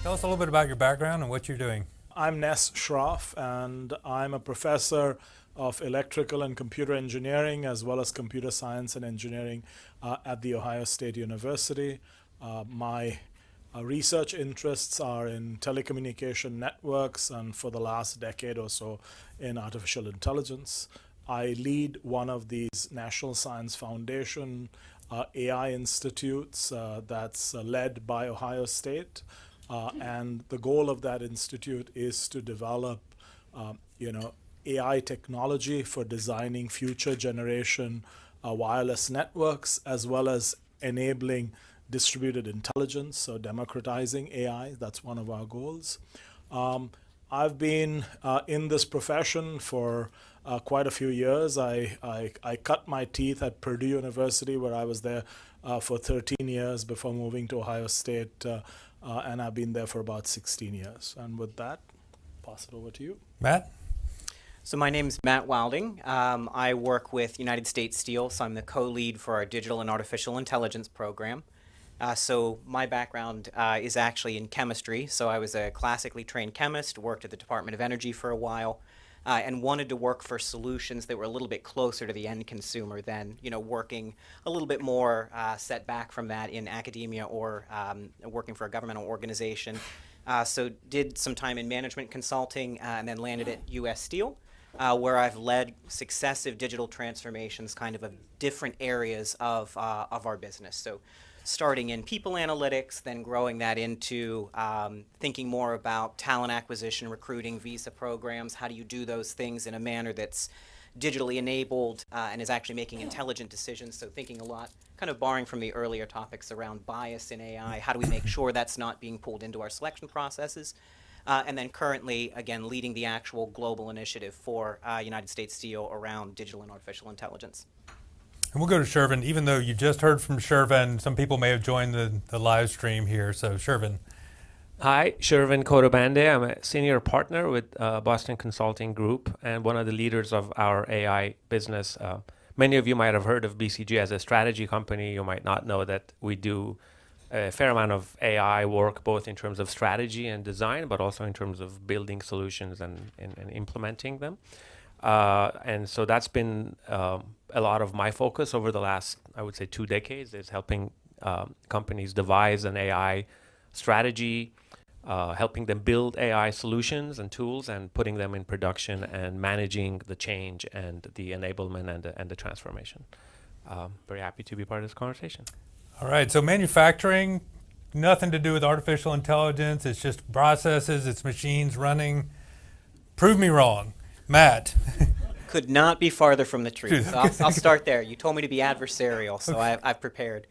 Tell us a little bit about your background and what you're doing. I'm Ness Shroff, and I'm a professor of electrical and computer engineering as well as computer science and engineering at The Ohio State University. My research interests are in telecommunication networks and for the last decade or so in artificial intelligence. I lead one of these National Science Foundation AI institutes that's led by Ohio State. And the goal of that institute is to develop, AI technology for designing future generation wireless networks, as well as enabling distributed intelligence, so democratizing AI. That's one of our goals. I've been in this profession for quite a few years. I cut my teeth at Purdue University, where I was there for 13 years before moving to Ohio State, and I've been there for about 16 years. And with that, pass it over to you. Matt? So my name's Matt Wilding. I work with United States Steel, so I'm the co-lead for our digital and artificial intelligence program. So my background is actually in chemistry. So I was a classically trained chemist, worked at the Department of Energy for a while, and wanted to work for solutions that were a little bit closer to the end consumer than, working a little bit more set back from that in academia or working for a governmental organization. So did some time in management consulting and then landed at U.S. Steel, where I've led successive digital transformations kind of different areas of our business. So starting in people analytics, then growing that into thinking more about talent acquisition, recruiting, visa programs. How do you do those things in a manner that's digitally enabled and is actually making intelligent decisions? So thinking a lot, kind of borrowing from the earlier topics around bias in AI. How do we make sure that's not being pulled into our selection processes? And then currently, again, leading the actual global initiative for United States Steel around digital and artificial intelligence. And we'll go to Shervin. Even though you just heard from Shervin, some people may have joined the live stream here. So Shervin. Hi, Sherin Koband. I'm a senior partner with Boston Consulting Group and one of the leaders of our AI business. Many of you might have heard of BCG as a strategy company. You might not know that we do a fair amount of AI work, both in terms of strategy and design, but also in terms of building solutions and implementing them. And so that's been a lot of my focus over the last, I would say, 2 decades, is helping companies devise an AI strategy, helping them build AI solutions and tools and putting them in production and managing the change and the enablement and the transformation. Very happy to be part of this conversation. All right, so manufacturing, nothing to do with artificial intelligence. It's just processes, it's machines running. Prove me wrong. Matt. Could not be farther from the truth. So I'll start there. You told me to be adversarial, so I've prepared.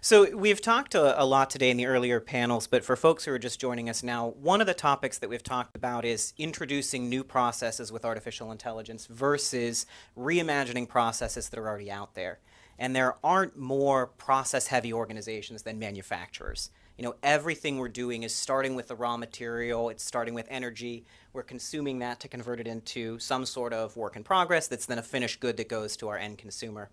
So we've talked a lot today in the earlier panels, but for folks who are just joining us now, one of the topics that we've talked about is introducing new processes with artificial intelligence versus reimagining processes that are already out there. And there aren't more process-heavy organizations than manufacturers. Everything we're doing is starting with the raw material. It's starting with energy. We're consuming that to convert it into some sort of work in progress that's then a finished good that goes to our end consumer.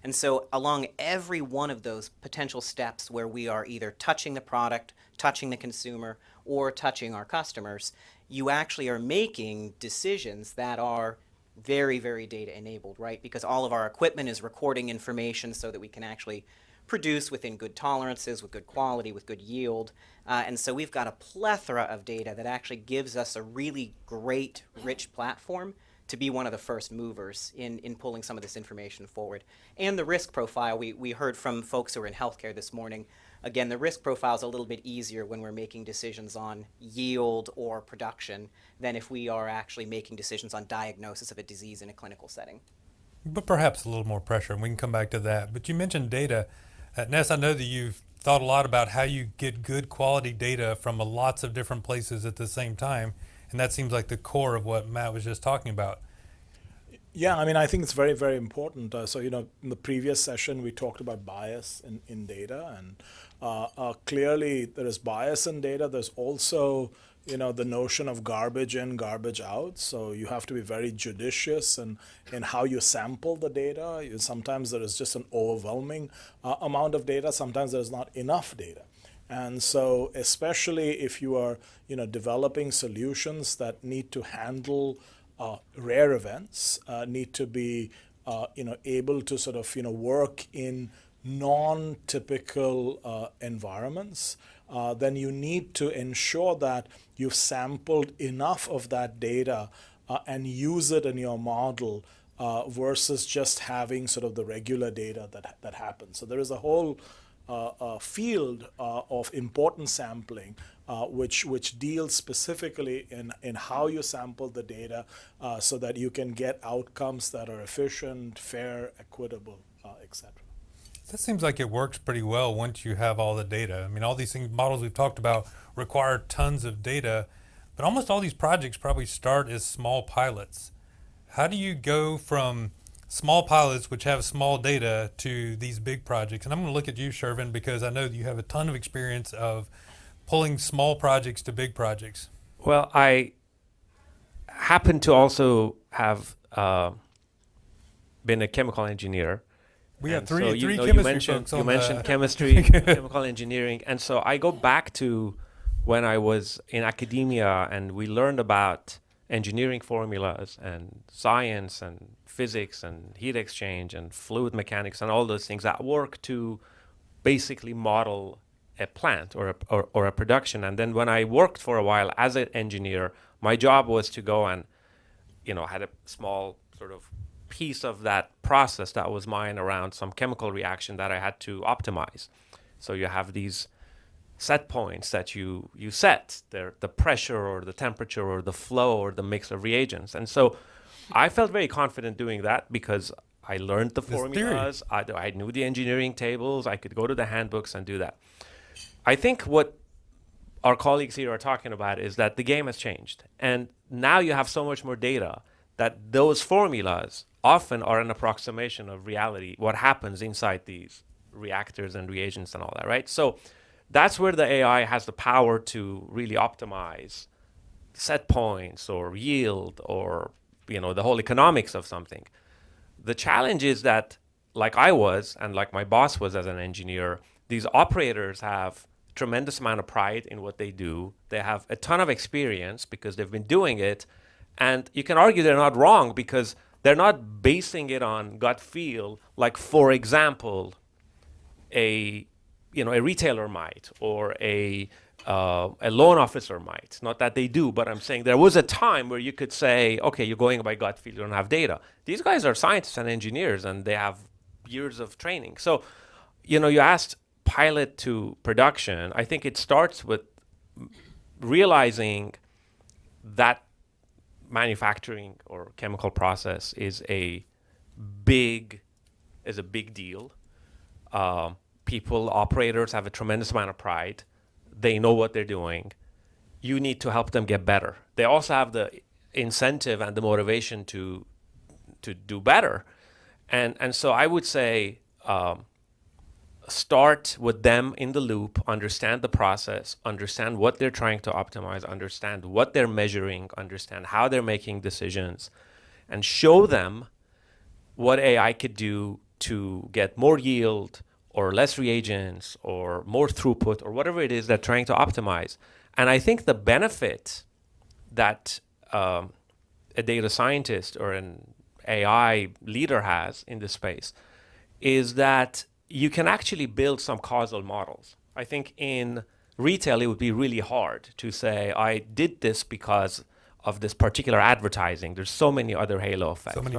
And so along every one of those potential steps where we are either touching the product, touching the consumer, or touching our customers, you actually are making decisions that are very, very data enabled, right? Because all of our equipment is recording information so that we can actually produce within good tolerances, with good quality, with good yield. And so we've got a plethora of data that actually gives us a really great, rich platform to be one of the first movers in pulling some of this information forward. And the risk profile, we heard from folks who are in healthcare this morning. Again, the risk profile is a little bit easier when we're making decisions on yield or production than if we are actually making decisions on diagnosis of a disease in a clinical setting. But perhaps a little more pressure, and we can come back to that. But you mentioned data. Ness, I know that you've thought a lot about how you get good quality data from lots of different places at the same time, and that seems like the core of what Matt was just talking about. Yeah, I think it's very, very important. So, in the previous session, we talked about bias in data, and clearly there is bias in data. There's also, the notion of garbage in, garbage out. So you have to be very judicious in how you sample the data. Sometimes there is just an overwhelming amount of data. Sometimes there's not enough data. And so, especially if you are, developing solutions that need to handle rare events, need to be, able to sort of, work in non-typical environments, then you need to ensure that you've sampled enough of that data and use it in your model versus just having sort of the regular data that happens. So there is a whole field of important sampling, which deals specifically in how you sample the data so that you can get outcomes that are efficient, fair, equitable, etc. That seems like it works pretty well once you have all the data. I mean, all these things, models we've talked about require tons of data, but almost all these projects probably start as small pilots. How do you go from small pilots, which have small data, to these big projects? And I'm going to look at you, Shervin, because I know that you have a ton of experience of pulling small projects to big projects. Well, I happen to also have been a chemical engineer. We have And three so chemistry you mentioned, folks you on mentioned the chemistry, chemical engineering. And so I go back to when I was in academia and we learned about engineering formulas and science and physics and heat exchange and fluid mechanics and all those things that work to basically model a plant or a production. And then when I worked for a while as an engineer, my job was to go and, had a small sort of piece of that process that was mine around some chemical reaction that I had to optimize. So you have these set points that you set, the pressure or the temperature or the flow or the mix of reagents. And so I felt very confident doing that because I learned the formulas, I knew the engineering tables, I could go to the handbooks and do that. I think what our colleagues here are talking about is that the game has changed. And now you have so much more data that those formulas often are an approximation of reality, what happens inside these reactors and reagents and all that, right? So that's where the AI has the power to really optimize set points or yield or, the whole economics of something. The challenge is that, like I was and like my boss was as an engineer, these operators have tremendous amount of pride in what they do. They have a ton of experience because they've been doing it. And you can argue they're not wrong because they're not basing it on gut feel. Like, for example, a retailer might, or a loan officer might. Not that they do, but I'm saying there was a time where you could say, okay, you're going by gut feel, you don't have data. These guys are scientists and engineers, and they have years of training. So, you asked pilot to production. I think it starts with realizing that manufacturing or chemical process is a big deal. People, operators have a tremendous amount of pride. They know what they're doing. You need to help them get better. They also have the incentive and the motivation to do better. And so I would say start with them in the loop, understand the process, understand what they're trying to optimize, understand what they're measuring, understand how they're making decisions, and show them what AI could do to get more yield or less reagents or more throughput or whatever it is they're trying to optimize. And I think the benefit that a data scientist or an AI leader has in this space is that you can actually build some causal models. I think in retail, it would be really hard to say, I did this because of this particular advertising. There's so many other halo effects. So many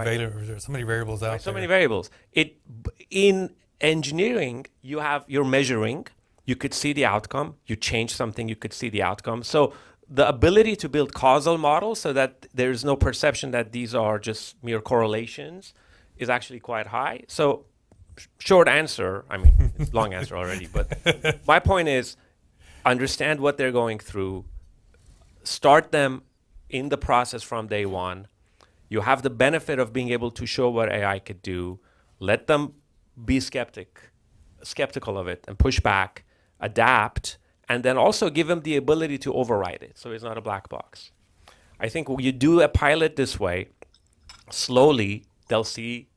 variables out there. So many variables. In engineering, you're measuring. You could see the outcome. You change something, you could see the outcome. So the ability to build causal models so that there's no perception that these are just mere correlations is actually quite high. So short answer, I mean, it's long answer already, but my point is understand what they're going through, start them in the process from day one. You have the benefit of being able to show what AI could do. Let them be skeptical of it and push back, adapt, and then also give them the ability to override it so it's not a black box. I think when you do a pilot this way, slowly they'll see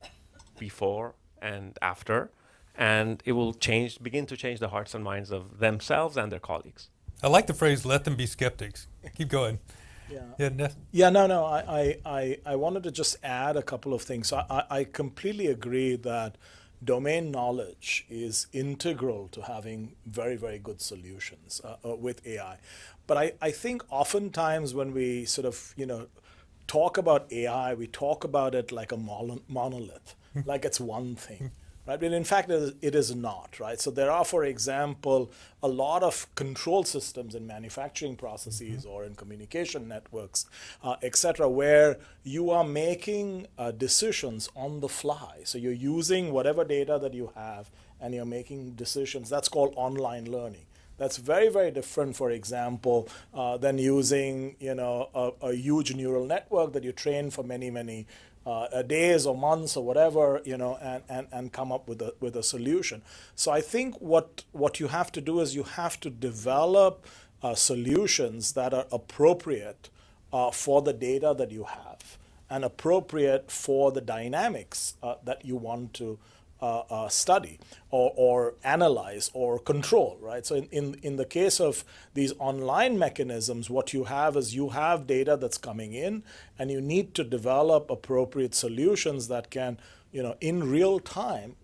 before and after, and it will begin to change the hearts and minds of themselves and their colleagues. I like the phrase "let them be skeptics." Keep going. Yeah. Yeah, Ness. Yeah, no. I wanted to just add a couple of things. I completely agree that domain knowledge is integral to having very, very good solutions with AI. But I think oftentimes when we sort of, talk about AI, we talk about it like a monolith, like it's one thing. Right? But in fact, it is not, right? So there are, for example, a lot of control systems in manufacturing processes or in communication networks, et cetera, where you are making decisions on the fly. So you're using whatever data that you have and you're making decisions. That's called online learning. That's very, very different, for example, than using a huge neural network that you train for many, many days or months or whatever, and come up with a solution. So I think what you have to do is you have to develop solutions that are appropriate for the data that you have and appropriate for the dynamics that you want to study or analyze or control, right? So in the case of these online mechanisms, what you have is you have data that's coming in and you need to develop appropriate solutions that can, in real time,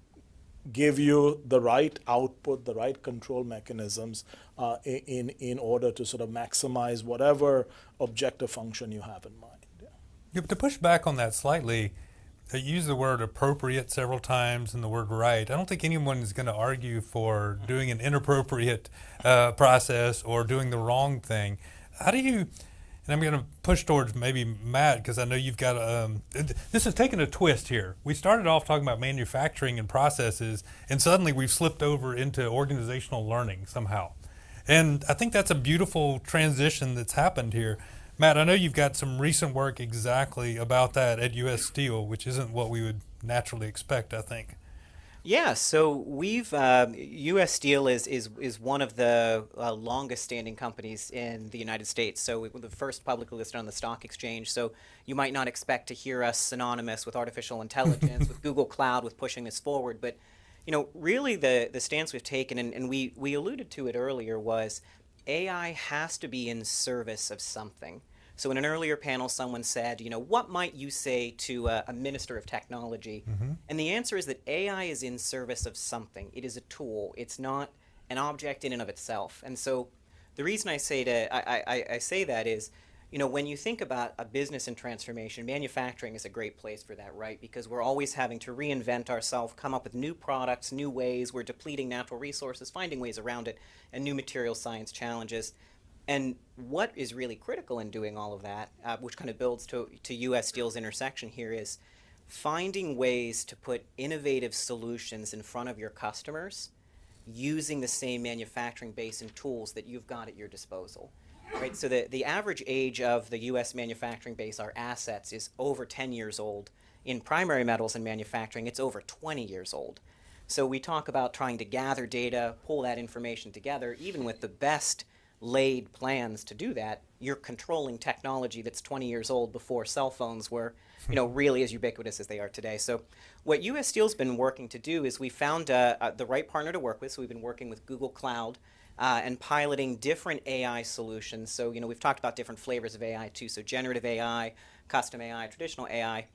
give you the right output, the right control mechanisms in order to sort of maximize whatever objective function you have in mind. Yeah, but to push back on that slightly, I use the word appropriate several times and the word right. I don't think anyone is going to argue for doing an inappropriate process or doing the wrong thing. How do you, and I'm going to push towards maybe Matt, because I know you've got, this is taking a twist here. We started off talking about manufacturing and processes, and suddenly we've slipped over into organizational learning somehow. And I think that's a beautiful transition that's happened here. Matt, I know you've got some recent work exactly about that at U.S. Steel, which isn't what we would naturally expect, I think. Yeah, so we've U.S. Steel is one of the longest standing companies in the United States. So we were the first publicly listed on the stock exchange. So you might not expect to hear us synonymous with artificial intelligence, with Google Cloud, with pushing this forward. But really the stance we've taken, and we alluded to it earlier, was AI has to be in service of something. So in an earlier panel, someone said, what might you say to a minister of technology? Mm-hmm. And the answer is that AI is in service of something. It is a tool. It's not an object in and of itself. And so the reason I say that is, when you think about a business and transformation, manufacturing is a great place for that, right? Because we're always having to reinvent ourselves, come up with new products, new ways. We're depleting natural resources, finding ways around it, and new material science challenges. And what is really critical in doing all of that, which kind of builds to U.S. Steel's intersection here, is finding ways to put innovative solutions in front of your customers using the same manufacturing base and tools that you've got at your disposal. Right? So the average age of the U.S. manufacturing base, our assets, is over 10 years old. In primary metals and manufacturing, it's over 20 years old. So we talk about trying to gather data, pull that information together, even with the best laid plans to do that, you're controlling technology that's 20 years old before cell phones were, really as ubiquitous as they are today. So what U.S. Steel's been working to do is we found the right partner to work with. So we've been working with Google Cloud and piloting different AI solutions. So, we've talked about different flavors of AI too. So generative AI, custom AI, traditional AI.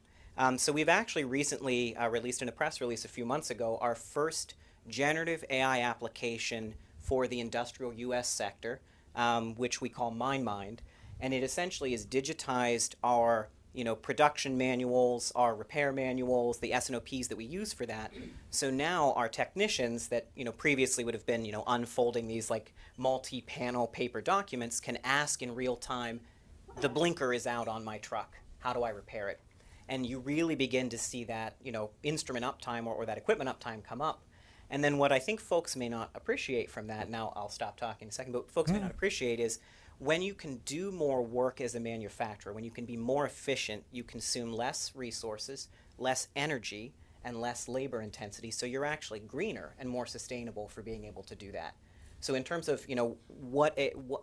So we've actually recently released in a press release a few months ago our first generative AI application for the industrial U.S. sector, which we call MindMind, and it essentially is digitized our production manuals, our repair manuals, the S&OPs that we use for that. So now our technicians that previously would have been unfolding these like multi-panel paper documents can ask in real time, the blinker is out on my truck, how do I repair it? And you really begin to see that instrument uptime or that equipment uptime come up. And then what I think folks may not appreciate from that, now I'll stop talking in a second, but what folks may not appreciate is when you can do more work as a manufacturer, when you can be more efficient, you consume less resources, less energy, and less labor intensity, so you're actually greener and more sustainable for being able to do that. So in terms of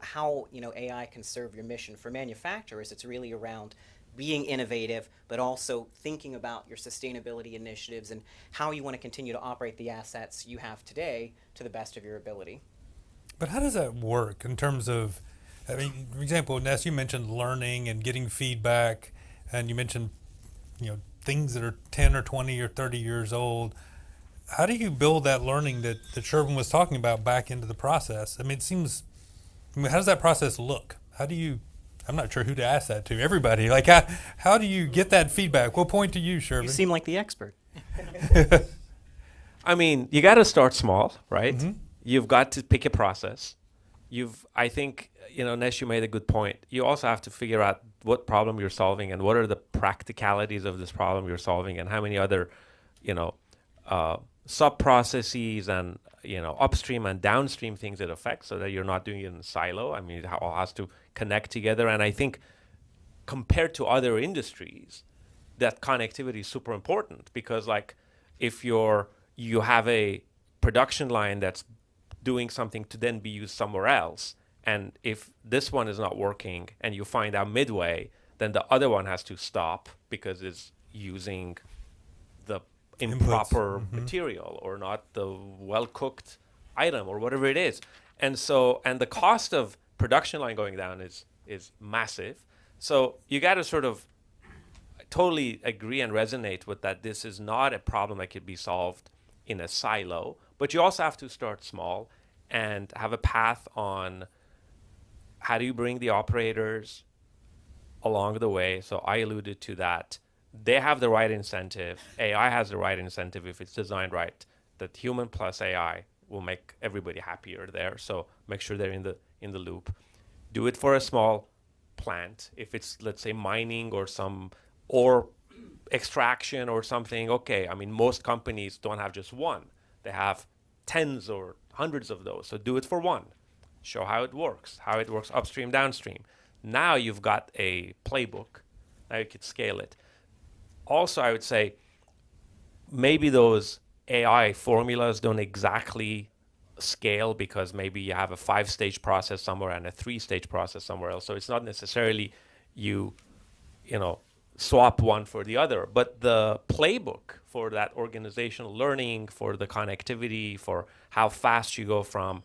how AI can serve your mission for manufacturers, it's really around being innovative, but also thinking about your sustainability initiatives and how you want to continue to operate the assets you have today to the best of your ability. But how does that work in terms of, I mean, for example, Ness, you mentioned learning and getting feedback, and you mentioned, things that are 10 or 20 or 30 years old. How do you build that learning that Shervin was talking about back into the process? I mean, it seems, how does that process look? I'm not sure who to ask that to. Everybody. Like, how do you get that feedback? We'll point to you, Shervin. You seem like the expert. I mean, you got to start small, right? Mm-hmm. You've got to pick a process. I think, Ness, you made a good point. You also have to figure out what problem you're solving and what are the practicalities of this problem you're solving and how many other, sub-processes and, upstream and downstream things it affects so that you're not doing it in a silo. I mean, it all has to connect together. And I think compared to other industries, that connectivity is super important because, like, if you have a production line that's doing something to then be used somewhere else, and if this one is not working and you find out midway, then the other one has to stop because it's using the improper material or not the well-cooked item or whatever it is. And the cost of production line going down is massive. So you got to sort of totally agree and resonate with that. This is not a problem that could be solved in a silo, but you also have to start small and have a path on how do you bring the operators along the way. So I alluded to that. They have the right incentive. AI has the right incentive if it's designed right. That human plus AI will make everybody happier there. So make sure they're in the loop. Do it for a small plant. If it's, let's say, mining or extraction or something, okay. I mean, most companies don't have just one. They have tens or hundreds of those. So do it for one. Show how it works upstream, downstream. Now you've got a playbook. Now you could scale it. Also, I would say maybe those AI formulas don't exactly scale because maybe you have a 5-stage process somewhere and a 3-stage process somewhere else. So it's not necessarily you swap one for the other, but the playbook for that organizational learning, for the connectivity, for how fast you go from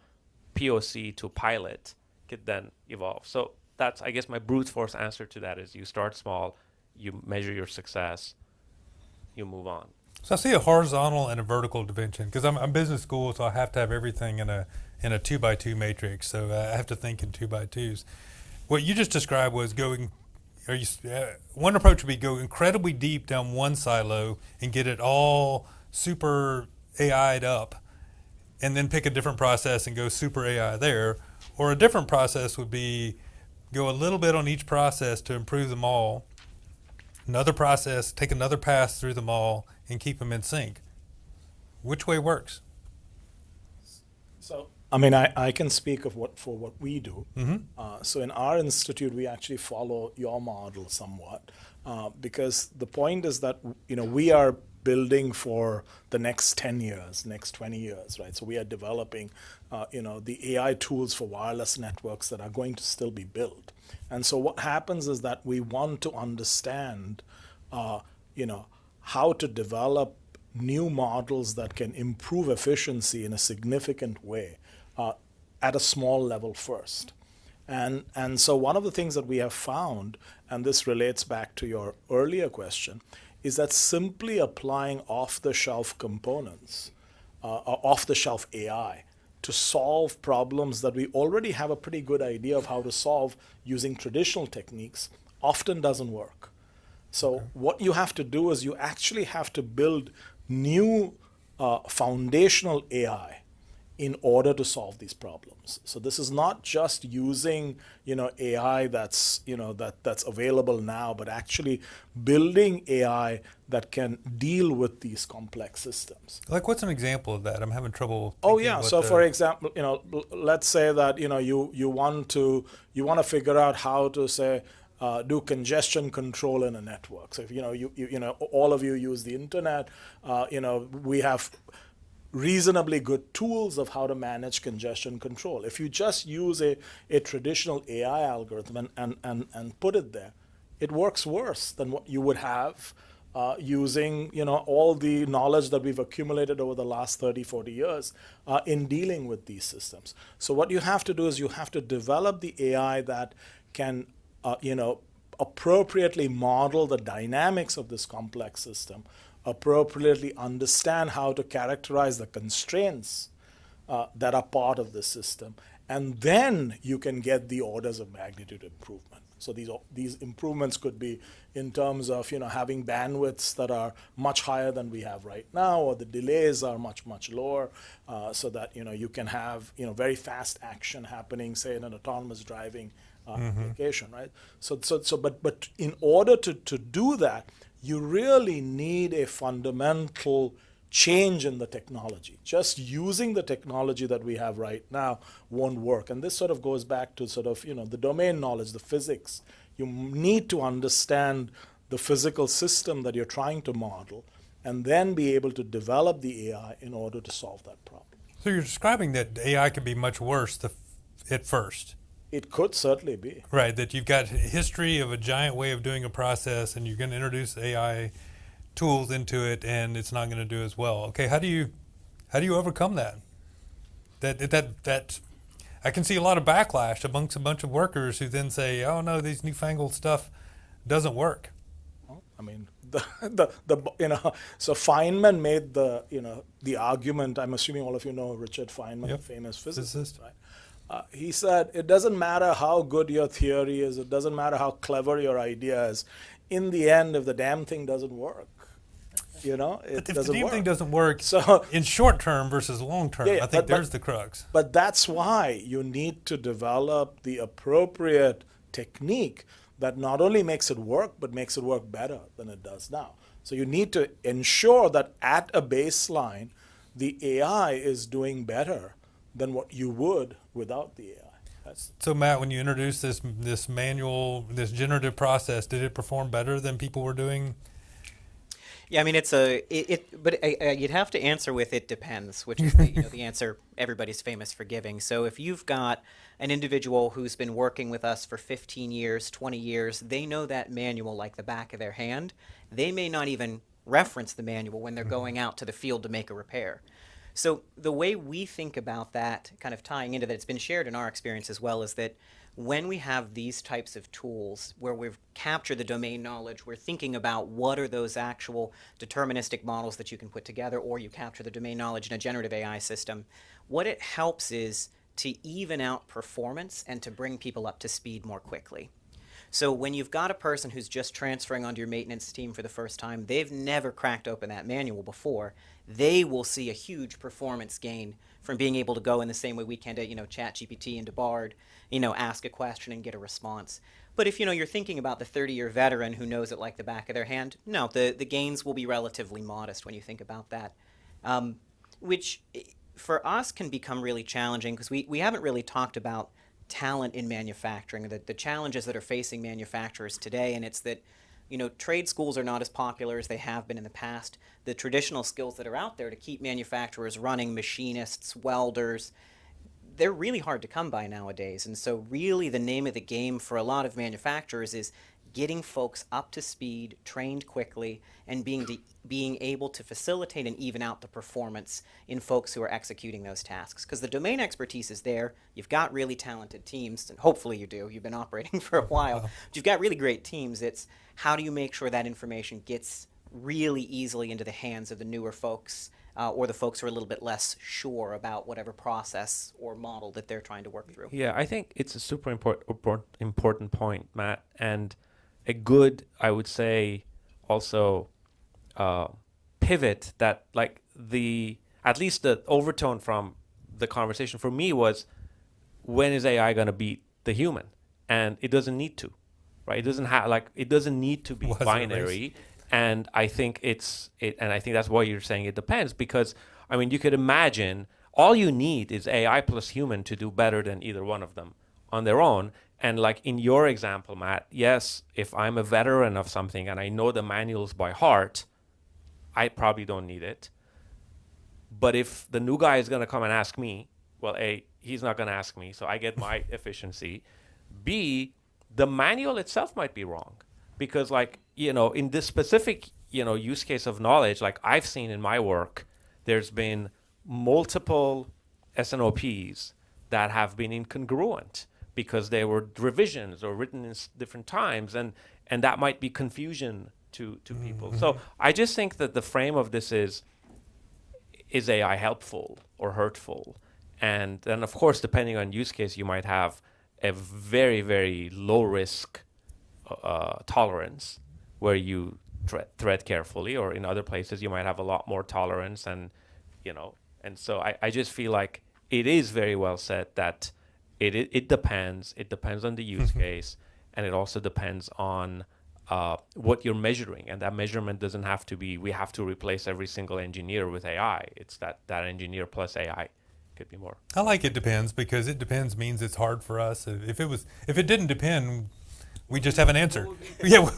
POC to pilot could then evolve. So that's, I guess, my brute force answer to that is you start small, you measure your success, you move on. So I see a horizontal and a vertical dimension because I'm business school, so I have to have everything in a 2x2 matrix. So I have to think in 2x2s. What you just described was going. One approach would be go incredibly deep down one silo and get it all super AI'd up, and then pick a different process and go super AI there. Or a different process would be go a little bit on each process to improve them all. Another process, take another pass through them all and keep them in sync. Which way works? So, I mean, I can speak for what we do. Mm-hmm. So in our institute, we actually follow your model somewhat because the point is that, we are building for the next 10 years, next 20 years, right? So we are developing, the AI tools for wireless networks that are going to still be built. And so what happens is that we want to understand, how to develop new models that can improve efficiency in a significant way at a small level first. And so one of the things that we have found, and this relates back to your earlier question, is that simply applying off-the-shelf components, off-the-shelf AI, to solve problems that we already have a pretty good idea of how to solve using traditional techniques often doesn't work. So what you have to do is you actually have to build new foundational AI in order to solve these problems. So this is not just using, AI that's available now, but actually building AI that can deal with these complex systems. Like, what's an example of that? I'm having trouble. Oh yeah. So for example, let's say that you want to figure out how to say do congestion control in a network. So if all of you use the internet, we have reasonably good tools of how to manage congestion control. If you just use a traditional AI algorithm and put it there, it works worse than what you would have using all the knowledge that we've accumulated over the last 30, 40 years in dealing with these systems. So what you have to do is you have to develop the AI that can appropriately model the dynamics of this complex system, appropriately understand how to characterize the constraints that are part of the system, and then you can get the orders of magnitude improvement. So these improvements could be in terms of having bandwidths that are much higher than we have right now, or the delays are much, much lower, so that you can have very fast action happening, say in an autonomous driving application, right? But in order to do that, you really need a fundamental change in the technology. Just using the technology that we have right now won't work. And this sort of goes back to the domain knowledge, the physics. You need to understand the physical system that you're trying to model and then be able to develop the AI in order to solve that problem. So you're describing that AI can be much worse at first. It could certainly be. Right, that you've got a history of a giant way of doing a process and you're going to introduce AI tools into it and it's not going to do as well. Okay, how do you overcome that? That I can see a lot of backlash amongst a bunch of workers who then say, "Oh no, these newfangled stuff doesn't work." Well, I mean, so Feynman made the argument. I'm assuming all of you know Richard Feynman, Yep. the famous physicist, right? He said, it doesn't matter how good your theory is, it doesn't matter how clever your idea is. In the end, if the damn thing doesn't work, it But if the doesn't damn work. thing doesn't work So in short term versus long term, Yeah, I think but- there's the crux. But that's why you need to develop the appropriate technique that not only makes it work, but makes it work better than it does now. So you need to ensure that at a baseline, the AI is doing better than what you would without the AI. So Matt, when you introduced this manual, this generative process, did it perform better than people were doing? Yeah, I mean, but you'd have to answer with "it depends," which is the answer everybody's famous for giving. So if you've got an individual who's been working with us for 15 years, 20 years, they know that manual like the back of their hand. They may not even reference the manual when they're going out to the field to make a repair. So the way we think about that, kind of tying into that, it's been shared in our experience as well, is that when we have these types of tools where we've captured the domain knowledge, we're thinking about what are those actual deterministic models that you can put together, or you capture the domain knowledge in a generative AI system. What it helps is to even out performance and to bring people up to speed more quickly. So when you've got a person who's just transferring onto your maintenance team for the first time, they've never cracked open that manual before, they will see a huge performance gain from being able to go in the same way we can to, ChatGPT into Bard, ask a question and get a response. But if, you're thinking about the 30-year veteran who knows it like the back of their hand, no, the gains will be relatively modest when you think about that, which for us can become really challenging because we haven't really talked about talent in manufacturing, the challenges that are facing manufacturers today, and it's that trade schools are not as popular as they have been in the past. The traditional skills that are out there to keep manufacturers running, machinists, welders, they're really hard to come by nowadays. And so really the name of the game for a lot of manufacturers is getting folks up to speed, trained quickly, and being able to facilitate and even out the performance in folks who are executing those tasks. Because the domain expertise is there. You've got really talented teams, and hopefully you do. You've been operating for a while. But you've got really great teams. It's how do you make sure that information gets really easily into the hands of the newer folks or the folks who are a little bit less sure about whatever process or model that they're trying to work through. Yeah, I think it's a super important point, Matt, and a good, I would say, also pivot that at least the overtone from the conversation for me was, when is AI going to beat the human? And it doesn't need to, right? It doesn't need to be binary. And I think and I think that's why you're saying it depends, because I mean, you could imagine all you need is AI plus human to do better than either one of them on their own. And like in your example, Matt, yes, if I'm a veteran of something and I know the manuals by heart, I probably don't need it. But if the new guy is going to come and ask me, well, A, he's not going to ask me, so I get my efficiency. B, the manual itself might be wrong, because like, in this specific, use case of knowledge, like I've seen in my work, there's been multiple SNOPs that have been incongruent because they were revisions or written in different times, and that might be confusion to people. So I just think that the frame of this is AI helpful or hurtful? And then, of course, depending on use case, you might have a very, very low risk tolerance where you tread carefully, or in other places, you might have a lot more tolerance. And so I just feel like it is very well said that it depends. It depends on the use case, and it also depends on what you're measuring, and that measurement doesn't have to be we have to replace every single engineer with AI. It's that engineer plus AI could be more. I like it depends, because it depends means it's hard for us. If it didn't depend, we just haven't answered. Yeah.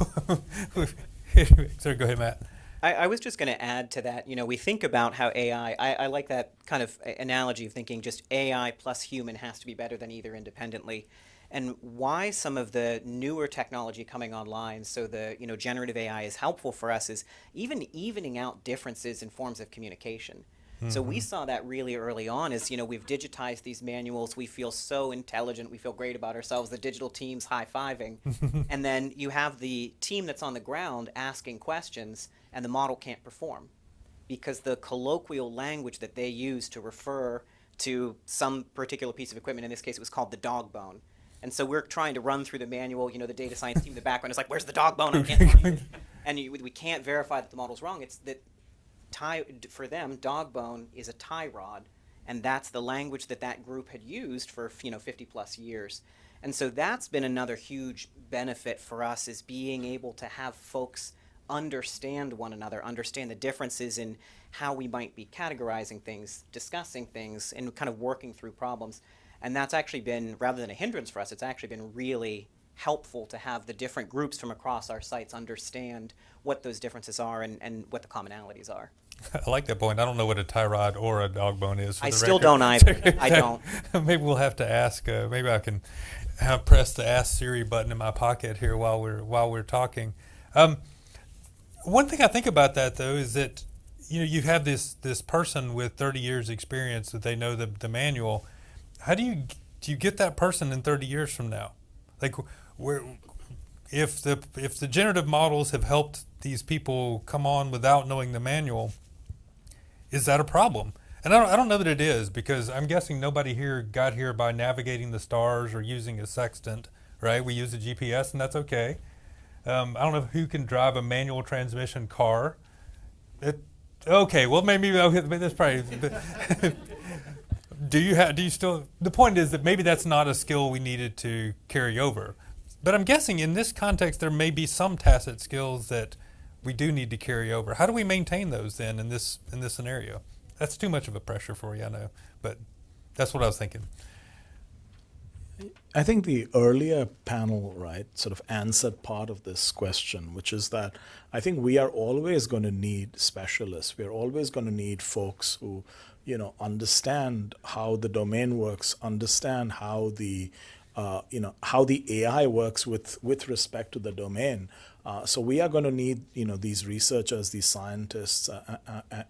Sorry, go ahead, Matt. I was just going to add to that. We think about how AI, I like that kind of analogy of thinking just AI plus human has to be better than either independently. And why some of the newer technology coming online, so the generative AI is helpful for us, is even evening out differences in forms of communication. So we saw that really early on as, we've digitized these manuals. We feel so intelligent. We feel great about ourselves. The digital team's high-fiving. And then you have the team that's on the ground asking questions, and the model can't perform because the colloquial language that they use to refer to some particular piece of equipment, in this case it was called the dog bone. And so we're trying to run through the manual, the data science team in the background is like, where's the dog bone? I can't find it. And we can't verify that the model's wrong. It's that for them, dog bone is a tie rod, and that's the language that group had used for 50 plus years. And so that's been another huge benefit for us, is being able to have folks understand one another, understand the differences in how we might be categorizing things, discussing things, and kind of working through problems. And that's actually been, rather than a hindrance for us, it's actually been really helpful to have the different groups from across our sites understand what those differences are and what the commonalities are. I like that point. I don't know what a tie rod or a dog bone is. I still don't either. I don't. Maybe we'll have to ask. Maybe I can press the Ask Siri button in my pocket here while we're talking. One thing I think about that, though, is that you have this person with 30 years experience that they know the manual. How do you get that person in 30 years from now? Like, if the generative models have helped these people come on without knowing the manual, is that a problem? And I don't know that it is, because I'm guessing nobody here got here by navigating the stars or using a sextant, right? We use a GPS, and that's okay. I don't know who can drive a manual transmission car. Okay, well maybe that's probably. Do you still? The point is that maybe that's not a skill we needed to carry over. But I'm guessing in this context there may be some tacit skills that we do need to carry over. How do we maintain those then in this scenario? That's too much of a pressure for you, I know, but that's what I was thinking. I think the earlier panel, right, sort of answered part of this question, which is that I think we are always going to need specialists. We are always going to need folks who, understand how the domain works, understand how the how the AI works with respect to the domain. So we are going to need, these researchers, these scientists,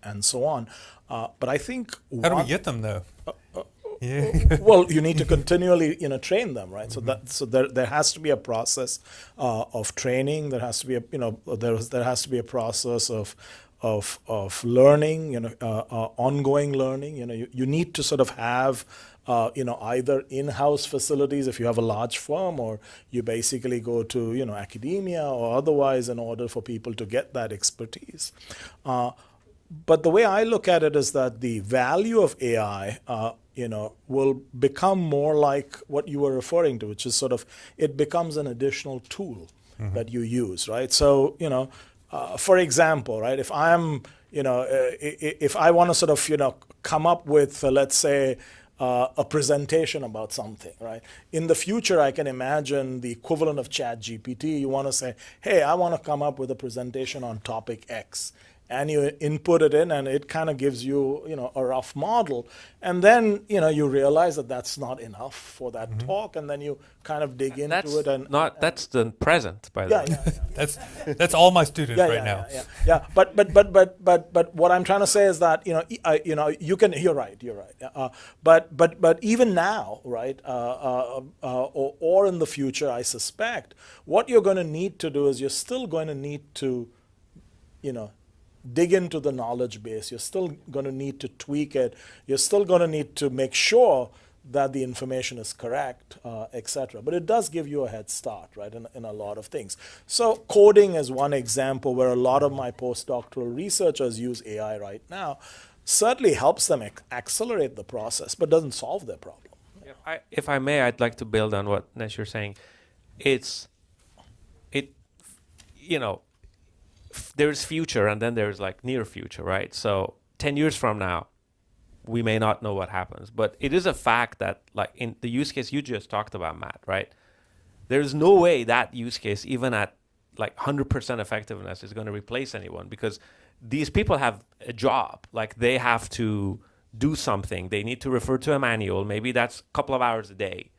and so on. But I think how do we get them though? Well, you need to continually, train them, right? So there has to be a process of training. There has to be there has to be a process of learning, ongoing learning. You need to sort of have either in-house facilities if you have a large firm, or you basically go to academia or otherwise in order for people to get that expertise. But the way I look at it is that the value of AI, will become more like what you were referring to, which is sort of it becomes an additional tool that you use, right? So, for example, right, if I'm, if I want to sort of, come up with, let's say, a presentation about something, right? In the future, I can imagine the equivalent of ChatGPT. You want to say, hey, I want to come up with a presentation on topic X. and you input it in, and it kind of gives you, a rough model. And then, you realize that that's not enough for that talk, and then you kind of dig into That's it. And that's the present, by the yeah, way. yeah, yeah. That's all my students Yeah, right yeah, now. yeah. But what I'm trying to say is that you can. You're right. You're right. But even now, right, or in the future, I suspect what you're going to need to do is you're still going to need to, dig into the knowledge base. You're still going to need to tweak it. You're still going to need to make sure that the information is correct, etc. But it does give you a head start, right, in a lot of things. So coding is one example where a lot of my postdoctoral researchers use AI right now. Certainly helps them accelerate the process, but doesn't solve their problem. If I may, I'd like to build on what Ness you're saying. There's future and then there's like near future, right? So 10 years from now, we may not know what happens, but it is a fact that, like in the use case you just talked about, Matt, right? There's no way that use case, even at like 100% effectiveness, is going to replace anyone, because these people have a job. Like they have to do something. They need to refer to a manual. Maybe that's a couple of hours a day.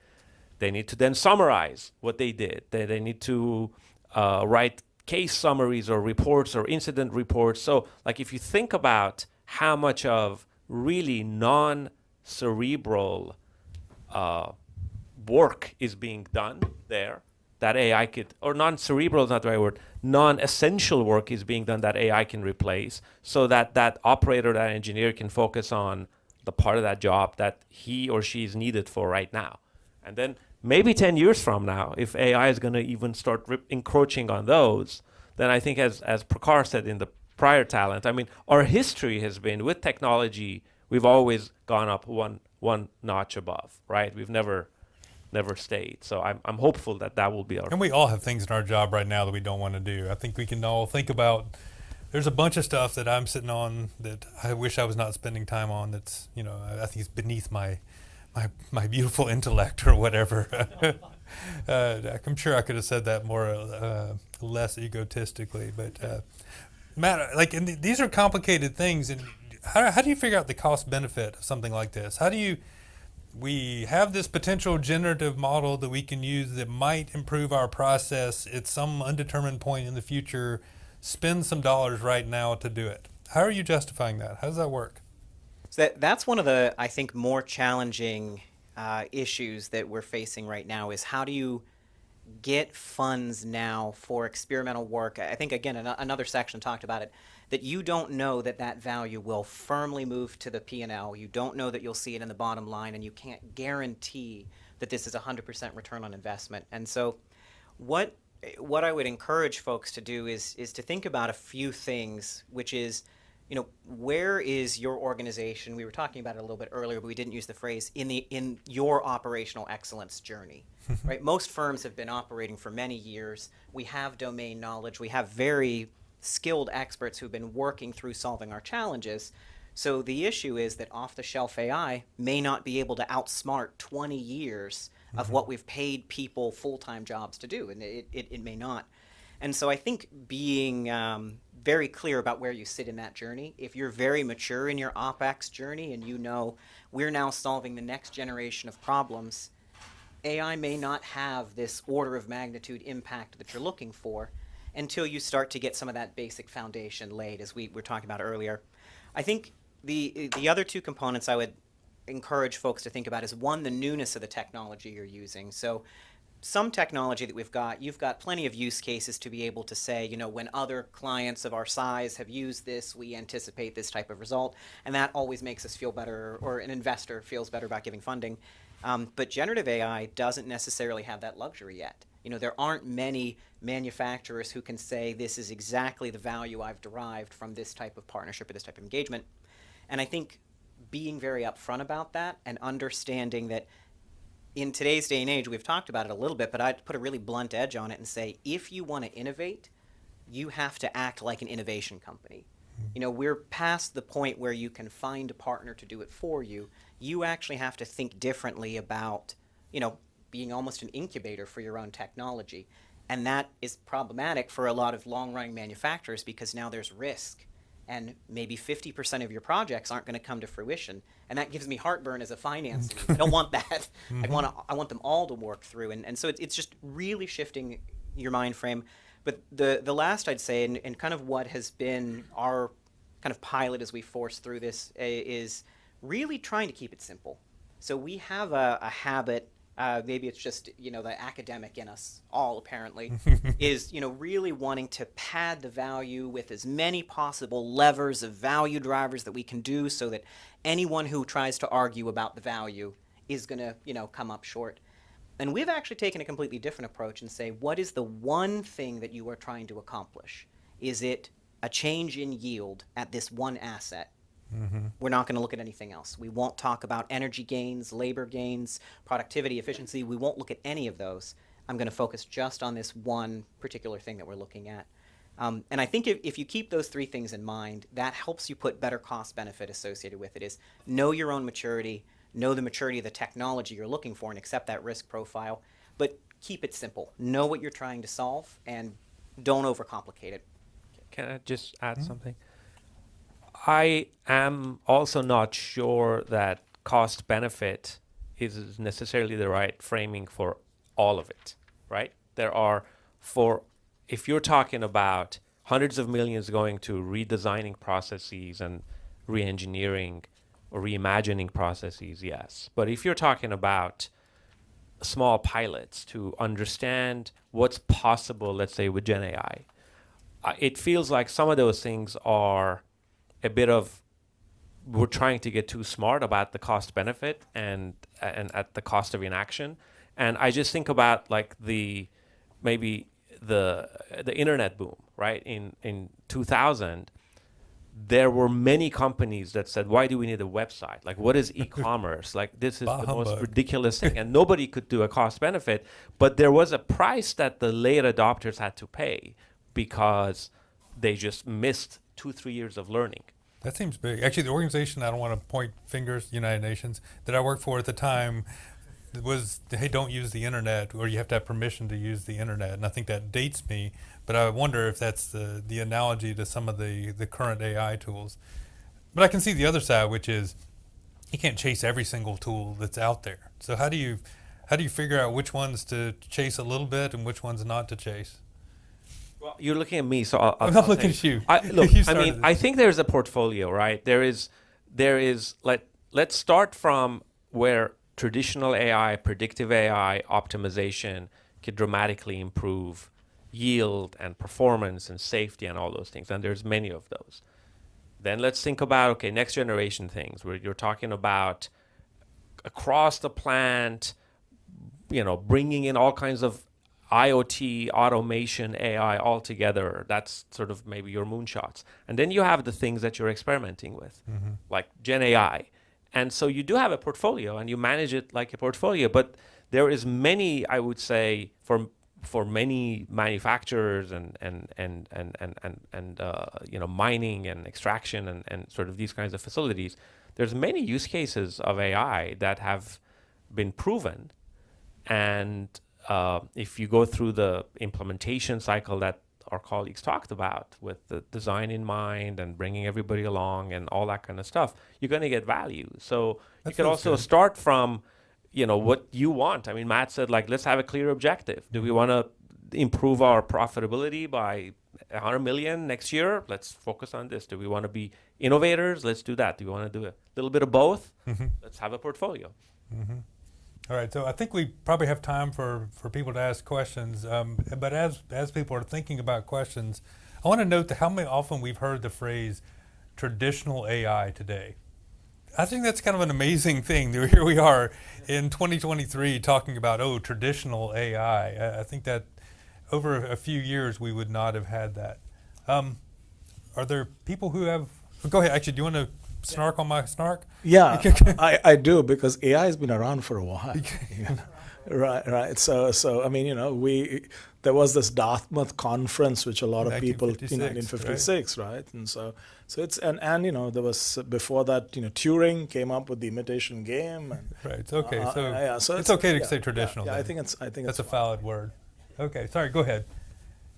They need to then summarize what they did. They need to write case summaries or reports or incident reports. So like if you think about how much of really non-cerebral work is being done there, that AI could, or non-cerebral is not the right word, non-essential work is being done that AI can replace, so that that operator, that engineer can focus on the part of that job that he or she is needed for right now. And then maybe 10 years from now, if AI is going to even start encroaching on those, then I think, as Prakar said in the prior talent, I mean, our history has been, with technology, we've always gone up one notch above, right? We've never stayed. So I'm hopeful that will be our... And we all have things in our job right now that we don't want to do. I think we can all think about, there's a bunch of stuff that I'm sitting on that I wish I was not spending time on. That's, I think it's beneath my beautiful intellect or whatever. I'm sure I could have said that more less egotistically, but Matt, like, and these are complicated things, and how do you figure out the cost benefit of something like this? We have this potential generative model that we can use that might improve our process at some undetermined point in the future, spend some dollars right now to do it. How are you justifying that? How does that work? So that's one of the, I think, more challenging issues that we're facing right now, is how do you get funds now for experimental work? I think, again, another section talked about it, that you don't know that value will firmly move to the P&L. You don't know that you'll see it in the bottom line, and you can't guarantee that this is 100% return on investment. And so what I would encourage folks to do is to think about a few things, which is, where is your organization? We were talking about it a little bit earlier, but we didn't use the phrase in your operational excellence journey, right? Most firms have been operating for many years. We have domain knowledge. We have very skilled experts who've been working through solving our challenges. So the issue is that off-the-shelf AI may not be able to outsmart 20 years of what we've paid people full-time jobs to do, and it may not. And so I think being very clear about where you sit in that journey, if you're very mature in your OpEx journey and we're now solving the next generation of problems, AI may not have this order of magnitude impact that you're looking for until you start to get some of that basic foundation laid, as we were talking about earlier. I think the other two components I would encourage folks to think about is, one, the newness of the technology you're using. So some technology that you've got plenty of use cases to be able to say, when other clients of our size have used this, we anticipate this type of result, and that always makes us feel better, or an investor feels better about giving funding. But generative AI doesn't necessarily have that luxury yet. There aren't many manufacturers who can say, this is exactly the value I've derived from this type of partnership or this type of engagement. And I think being very upfront about that and understanding that in today's day and age, we've talked about it a little bit, but I'd put a really blunt edge on it and say, if you want to innovate, you have to act like an innovation company. We're past the point where you can find a partner to do it for you. You actually have to think differently about, being almost an incubator for your own technology. And that is problematic for a lot of long-running manufacturers, because now there's risk and maybe 50% of your projects aren't going to come to fruition. And that gives me heartburn as a finance lead. I don't want that. I want them all to work through. And so it's just really shifting your mind frame. But the last I'd say, and kind of what has been our kind of pilot as we force through this, is really trying to keep it simple. So we have a habit, maybe it's just, the academic in us all apparently, is, really wanting to pad the value with as many possible levers of value drivers that we can do so that anyone who tries to argue about the value is going to, come up short. And we've actually taken a completely different approach and say, what is the one thing that you are trying to accomplish? Is it a change in yield at this one asset? We're not going to look at anything else. We won't talk about energy gains, labor gains, productivity, efficiency. We won't look at any of those. I'm going to focus just on this one particular thing that we're looking at. And I think if you keep those three things in mind, that helps you put better cost benefit associated with it. Is know your own maturity, know the maturity of the technology you're looking for, and accept that risk profile. But keep it simple. Know what you're trying to solve, and don't overcomplicate it. Can I just add something? I am also not sure that cost benefit is necessarily the right framing for all of it, right? If you're talking about hundreds of millions going to redesigning processes and re-engineering or reimagining processes, yes. But if you're talking about small pilots to understand what's possible, let's say with Gen AI, it feels like some of those things are a bit of, we're trying to get too smart about the cost benefit and at the cost of inaction. And I just think about like maybe the internet boom, right? In 2000, there were many companies that said, why do we need a website? Like, what is e-commerce? Like, this is the most ridiculous thing. And nobody could do a cost benefit, but there was a price that the late adopters had to pay because they just missed 2-3 years of learning. That seems big. Actually, the organization, I don't want to point fingers, United Nations, that I worked for at the time was, hey, don't use the internet, or you have to have permission to use the internet. And I think that dates me, but I wonder if that's the analogy to some of the current AI tools. But I can see the other side, which is you can't chase every single tool that's out there. So how do you figure out which ones to chase a little bit and which ones not to chase? Well, you're looking at me, so I'm not looking at you. I think there's a portfolio, right? Let's start from where traditional AI, predictive AI, optimization can dramatically improve yield and performance and safety and all those things. And there's many of those. Then let's think about, okay, next generation things where you're talking about across the plant, bringing in all kinds of IoT, automation, AI all together. That's sort of maybe your moonshots. And then you have the things that you're experimenting with, like Gen AI. And so you do have a portfolio and you manage it like a portfolio, but there is many, I would say, for many manufacturers and mining and extraction and sort of these kinds of facilities, there's many use cases of AI that have been proven. And if you go through the implementation cycle that our colleagues talked about with the design in mind and bringing everybody along and all that kind of stuff, you're going to get value. So you can also start from, what you want. I mean, Matt said, like, let's have a clear objective. Do we want to improve our profitability by 100 million next year? Let's focus on this. Do we want to be innovators? Let's do that. Do we want to do a little bit of both? Let's have a portfolio. All right, so I think we probably have time for people to ask questions. But as people are thinking about questions, I want to note how often we've heard the phrase traditional AI today. I think that's kind of an amazing thing. Here we are in 2023 talking about, traditional AI. I think that over a few years we would not have had that. Are there people who have, go ahead, actually, do you want to snark on my snark? Yeah, I do, because AI has been around for a while. Right. So I mean, there was this Dartmouth conference, which a lot of people, in 1956, right? And so it's and there was before that, Turing came up with the imitation game. And, right. Okay. So it's okay to say traditional. Yeah, I think it's that's a valid word. Okay. Sorry. Go ahead.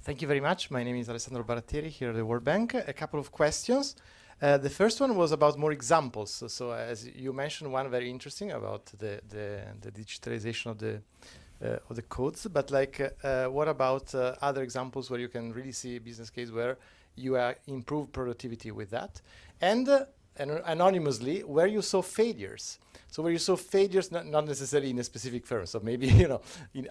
Thank you very much. My name is Alessandro Barattieri here at the World Bank. A couple of questions. The first one was about more examples. So as you mentioned, one very interesting about the digitalization of the codes. But like, what about other examples where you can really see a business case where you improve productivity with that? And anonymously, where you saw failures. So where you saw failures, not necessarily in a specific firm. So maybe,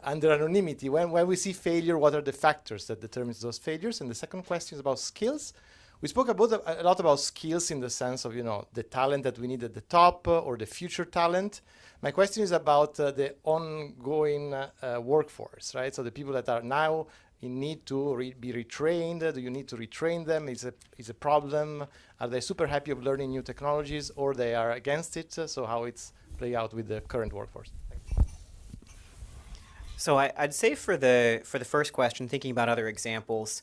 under anonymity, when we see failure, what are the factors that determines those failures? And the second question is about skills. We spoke about a lot about skills in the sense of, the talent that we need at the top or the future talent. My question is about the ongoing workforce, right? So the people that are now in need to be retrained. Do you need to retrain them? Is a problem? Are they super happy of learning new technologies, or they are against it? So how it's play out with the current workforce? So I'd say for the first question, thinking about other examples,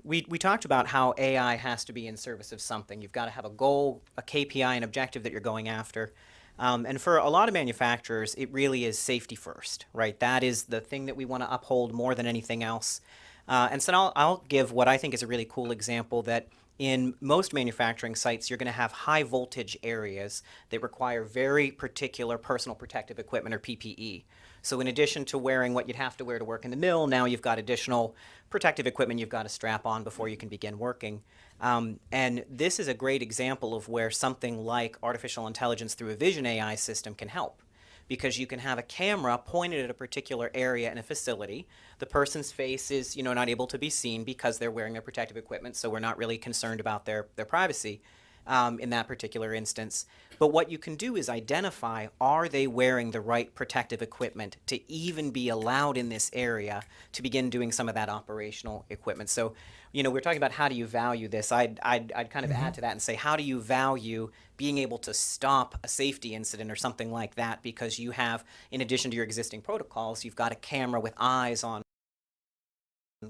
we talked about how AI has to be in service of something. You've got to have a goal, a KPI, an objective that you're going after. And for a lot of manufacturers, it really is safety first, right? That is the thing that we want to uphold more than anything else. And so I'll give what I think is a really cool example that in most manufacturing sites, you're going to have high voltage areas that require very particular personal protective equipment, or PPE. So in addition to wearing what you'd have to wear to work in the mill, now you've got additional protective equipment you've got to strap on before you can begin working. And this is a great example of where something like artificial intelligence through a vision AI system can help, because you can have a camera pointed at a particular area in a facility. The person's face is, not able to be seen because they're wearing their protective equipment, so we're not really concerned about their privacy in that particular instance. But what you can do is identify, are they wearing the right protective equipment to even be allowed in this area to begin doing some of that operational equipment. So, we're talking about how do you value this. I'd kind of add to that and say, how do you value being able to stop a safety incident or something like that, because you have, in addition to your existing protocols, you've got a camera with eyes on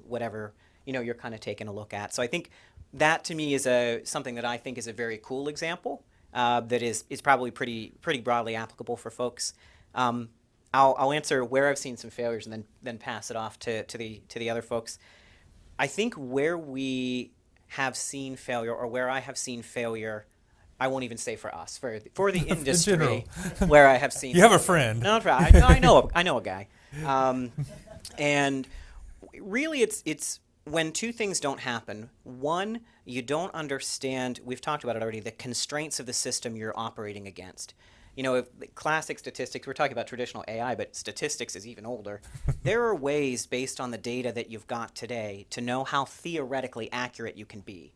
whatever you're kind of taking a look at. So I think that to me is something that I think is a very cool example that is probably pretty broadly applicable for folks. I'll answer where I've seen some failures and then pass it off to the other folks. I think where we have seen failure, or where I have seen failure, I won't even say for us, for the industry, where I have seen. You have a friend. No, I know a guy, and really it's when two things don't happen. One, you don't understand. We've talked about it already. The constraints of the system you're operating against. If classic statistics, we're talking about traditional AI, but statistics is even older. There are ways, based on the data that you've got today, to know how theoretically accurate you can be.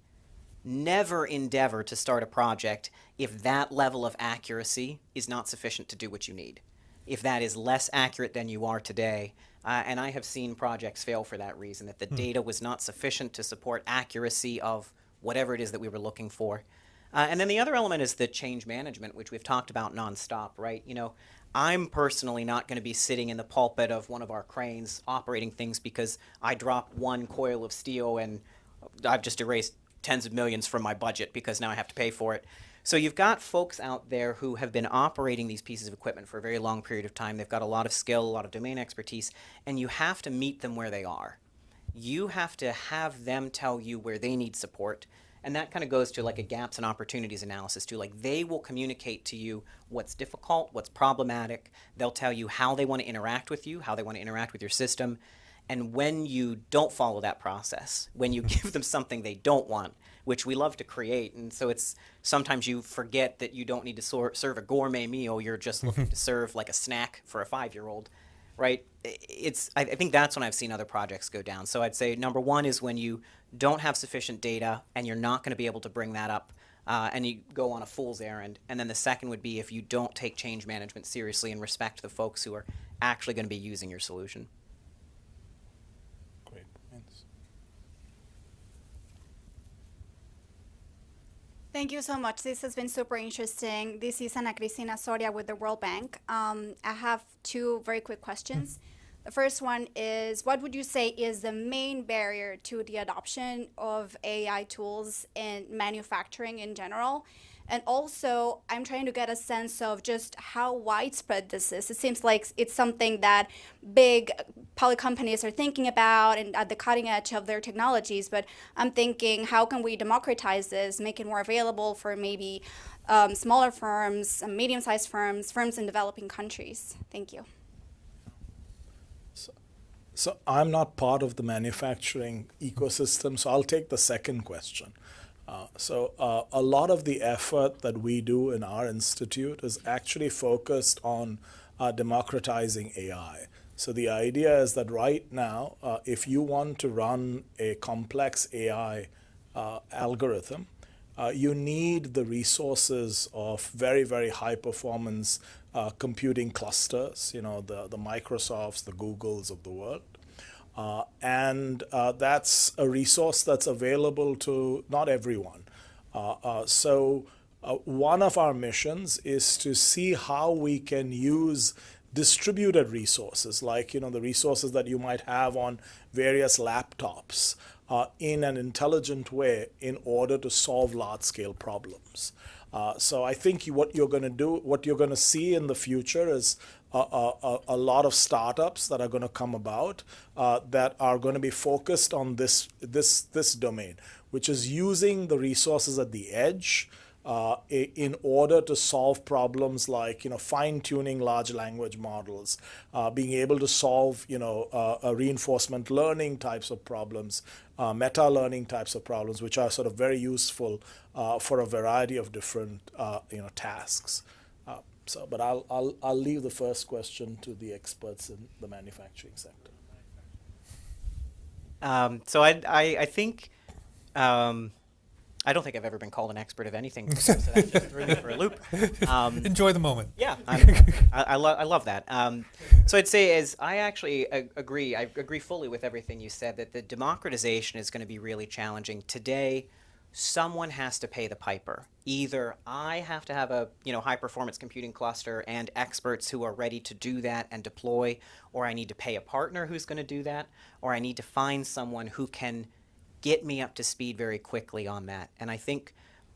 Never endeavor to start a project if that level of accuracy is not sufficient to do what you need. If that is less accurate than you are today, and I have seen projects fail for that reason, that the data was not sufficient to support accuracy of whatever it is that we were looking for. And then the other element is the change management, which we've talked about nonstop, right? I'm personally not going to be sitting in the pulpit of one of our cranes operating things because I dropped one coil of steel and I've just erased tens of millions from my budget because now I have to pay for it. So you've got folks out there who have been operating these pieces of equipment for a very long period of time. They've got a lot of skill, a lot of domain expertise, and you have to meet them where they are. You have to have them tell you where they need support. And that kind of goes to like a gaps and opportunities analysis too. Like, they will communicate to you what's difficult, what's problematic. They'll tell you how they want to interact with you, how they want to interact with your system. And when you don't follow that process, when you give them something they don't want, which we love to create, and so it's sometimes you forget that you don't need to serve a gourmet meal, you're just looking to serve like a snack for a 5-year-old, right? I think that's when I've seen other projects go down. So I'd say number one is when you don't have sufficient data and you're not going to be able to bring that up and you go on a fool's errand. And then the second would be if you don't take change management seriously and respect the folks who are actually going to be using your solution. Great points. Thank you so much. This has been super interesting. This is Ana Cristina Soria with the World Bank. I have two very quick questions. The first one is, what would you say is the main barrier to the adoption of AI tools in manufacturing in general? And also, I'm trying to get a sense of just how widespread this is. It seems like it's something that big poly companies are thinking about and at the cutting edge of their technologies. But I'm thinking, how can we democratize this, make it more available for maybe smaller firms, medium-sized firms, firms in developing countries? Thank you. So I'm not part of the manufacturing ecosystem, so I'll take the second question. A lot of the effort that we do in our institute is actually focused on democratizing AI. So the idea is that right now, if you want to run a complex AI algorithm, you need the resources of very, very high performance computing clusters, the Microsofts, the Googles of the world. And that's a resource that's available to not everyone. One of our missions is to see how we can use distributed resources, like the resources that you might have on various laptops, in an intelligent way in order to solve large-scale problems. So I think what you're going to see in the future is a lot of startups that are going to come about that are going to be focused on this domain, which is using the resources at the edge in order to solve problems like fine-tuning large language models, being able to solve reinforcement learning types of problems, meta-learning types of problems, which are sort of very useful for a variety of different tasks. But I'll leave the first question to the experts in the manufacturing sector. So I think I don't think I've ever been called an expert of anything before, so that just threw me for a loop. Enjoy the moment. Yeah, I love that. So I'd say I actually agree. I agree fully with everything you said, that the democratization is going to be really challenging. Today, someone has to pay the piper. Either I have to have a high performance computing cluster and experts who are ready to do that and deploy, or I need to pay a partner who's going to do that, or I need to find someone who can get me up to speed very quickly on that. And I think,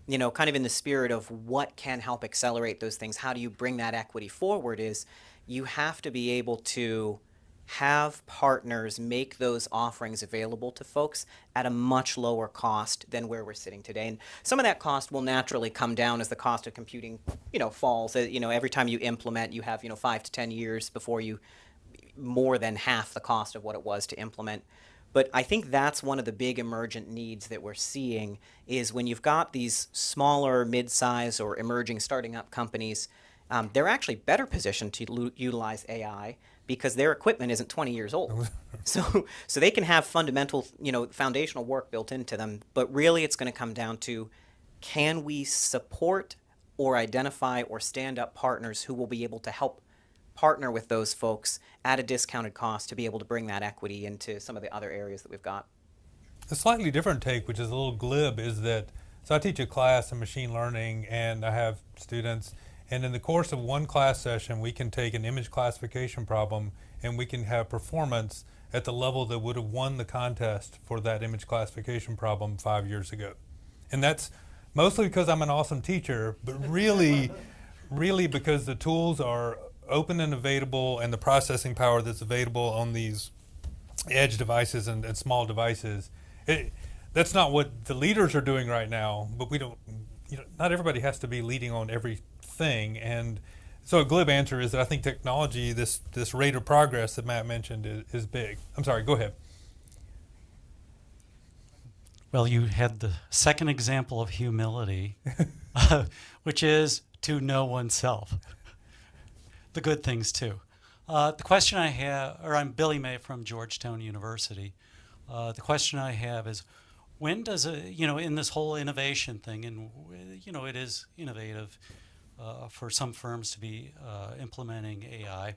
kind of in the spirit of what can help accelerate those things, how do you bring that equity forward, is you have to be able to have partners make those offerings available to folks at a much lower cost than where we're sitting today. And some of that cost will naturally come down as the cost of computing, falls. Every time you implement, you have, 5 to 10 years before you more than half the cost of what it was to implement. But I think that's one of the big emergent needs that we're seeing, is when you've got these smaller, mid-size, or emerging starting up companies, they're actually better positioned to utilize AI because their equipment isn't 20 years old. So they can have fundamental, foundational work built into them. But really it's going to come down to, can we support or identify or stand up partners who will be able to help partner with those folks at a discounted cost to be able to bring that equity into some of the other areas that we've got. A slightly different take, which is a little glib, is that, so I teach a class in machine learning and I have students, and in the course of one class session, we can take an image classification problem and we can have performance at the level that would have won the contest for that image classification problem 5 years ago. And that's mostly because I'm an awesome teacher, but really because the tools are open and available, and the processing power that's available on these edge devices and small devices. That's not what the leaders are doing right now, but we don't, not everybody has to be leading on everything. And so a glib answer is that I think technology, this rate of progress that Matt mentioned, is big. I'm sorry, go ahead. Well, you had the second example of humility, which is to know oneself. The good things too. The question I have, I'm Billy May from Georgetown University. The question I have is, when does in this whole innovation thing, and it is innovative for some firms to be implementing AI,